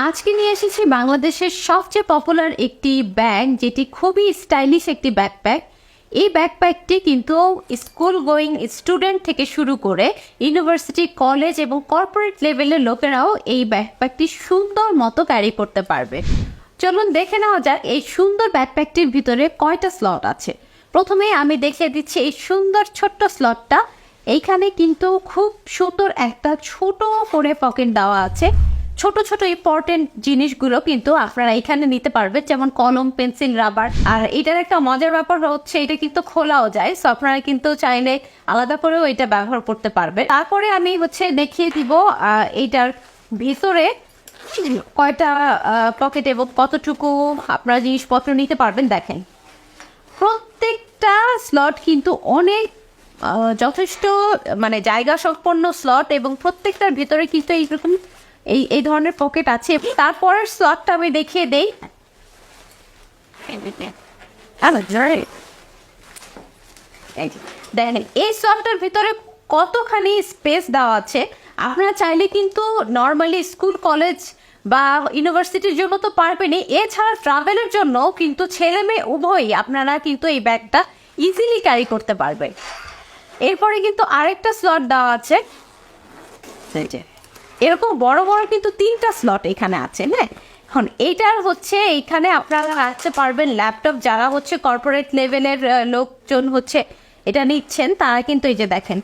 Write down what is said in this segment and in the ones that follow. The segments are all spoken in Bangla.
আজকে নিয়ে এসেছি বাংলাদেশের সবচেয়ে পপুলার একটি ব্যাগ, যেটি খুবই স্টাইলিশ একটি ব্যাকপ্যাক। এই ব্যাকপ্যাকটি কিন্তু স্কুল গোয়িং স্টুডেন্ট থেকে শুরু করে ইউনিভার্সিটি, কলেজ এবং কর্পোরেট লেভেলের লোকেরাও এই ব্যাকপ্যাকটি সুন্দর মতো ক্যারি করতে পারবে। চলুন দেখে নেওয়া যাক এই সুন্দর ব্যাকপ্যাকটির ভিতরে কয়টা স্লট আছে। প্রথমে আমি দেখিয়ে দিচ্ছি এই সুন্দর ছোট্ট স্লটটা। এইখানে কিন্তু খুব সুন্দর একটা ছোট করে পকেট দেওয়া আছে। ছোট ছোট ইম্পর্টেন্ট জিনিসগুলো কিন্তু আপনারা এখানে নিতে পারবেন, যেমন কলম, পেন্সিল, রাবার। আর এটার একটা মজার ব্যাপার হচ্ছে এটা কিন্তু খোলাও যায়, সো আপনারা কিন্তু চাইলে আলাদা করেও এটা ব্যবহার করতে পারবেন। তারপরে আমি দেখিয়ে দিব এইটার ভিতরে কয়টা পকেট এবং কতটুকু আপনারা জিনিসপত্র নিতে পারবেন। দেখেন, প্রত্যেকটা স্লট কিন্তু অনেক যথেষ্ট জায়গা সম্পন্ন স্লট, এবং প্রত্যেকটার ভিতরে কিন্তু এইরকম এই ধরনের পকেট আছে। তারপরের স্লটটা আমি দেখিয়ে দেই। দেখেন এই স্লটটার ভিতরে কতখানি স্পেস দেওয়া আছে। আপনারা চাইলে কিন্তু নর্মালি স্কুল, কলেজ বা ইউনিভার্সিটির জন্য তো পারবেনই, এছাড়া ট্রাভেলের জন্য কিন্তু ছেলে মেয়ে উভয়ই আপনারা কিন্তু এই ব্যাগটা ইজিলি ক্যারি করতে পারবেন। এরপরে কিন্তু আরেকটা স্লট দেওয়া আছে, এরকম বড় বড় কিন্তু 3টা স্লট এখানে আছে। হ্যাঁ, এখন এইটার এইখানে আপনারা রাখতে পারবেন ল্যাপটপ। যারা কর্পোরেট লেভেলের লোকজন এটা নিচ্ছেন, তারা কিন্তু এই যে দেখেন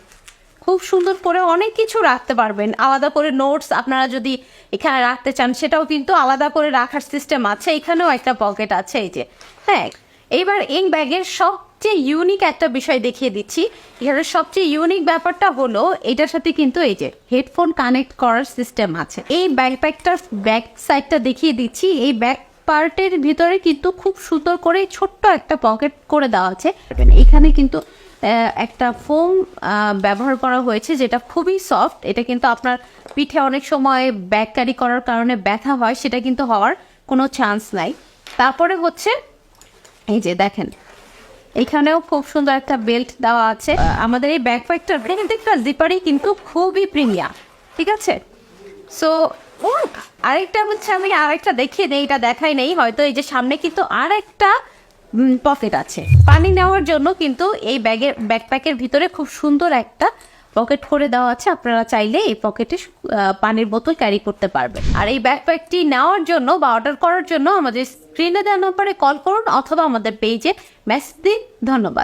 খুব সুন্দর করে অনেক কিছু রাখতে পারবেন। আলাদা করে নোটস আপনারা যদি এখানে রাখতে চান, সেটাও কিন্তু আলাদা করে রাখার সিস্টেম আছে। এখানেও একটা পকেট আছে এই যে। হ্যাঁ, এইবার এই ব্যাগের সবচেয়ে ইউনিক একটা বিষয় দেখিয়ে দিচ্ছি। এখানে সবচেয়ে ইউনিক ব্যাপারটা হলো এটার সাথে কিন্তু এই যে হেডফোন কানেক্ট করার সিস্টেম আছে। এই ব্যাকপ্যাকটার ব্যাক সাইডটা দেখিয়ে দিচ্ছি। এই ব্যাক পার্টের ভিতরে কিন্তু খুব সুন্দর করে ছোট্ট একটা পকেট করে দেওয়া আছে। এখানে কিন্তু একটা ফোম ব্যবহার করা হয়েছে, যেটা খুবই সফট। এটা কিন্তু আপনার পিঠে অনেক সময় ব্যাগ ক্যারি করার কারণে ব্যথা হয়, সেটা কিন্তু হওয়ার কোনো চান্স নাই। তারপরে এই যে দেখেন, এখানেও খুব সুন্দর একটা বেল্ট দেওয়া আছে। আমাদের এই ব্যাকপ্যাকটার প্রত্যেকটা জিপারই কিন্তু খুবই প্রিমিয়াম, ঠিক আছে। সো আরেকটা আমি আরেকটা দেখিয়ে দিই, এটা দেখাই নেই হয়তো। এই যে সামনে কিন্তু আরেকটা পকেট আছে পানি নেওয়ার জন্য, কিন্তু এই ব্যাকপ্যাকের ভিতরে খুব সুন্দর একটা পকেট করে দেওয়া আছে। আপনারা চাইলে এই পকেটে পানির বোতল ক্যারি করতে পারবেন। আর এই ব্যাকপ্যাকটি নেওয়ার জন্য বা অর্ডার করার জন্য আমাদের স্ক্রিনে দেওয়া নম্বরে কল করুন অথবা আমাদের পেজে মেসেজ দিন। ধন্যবাদ।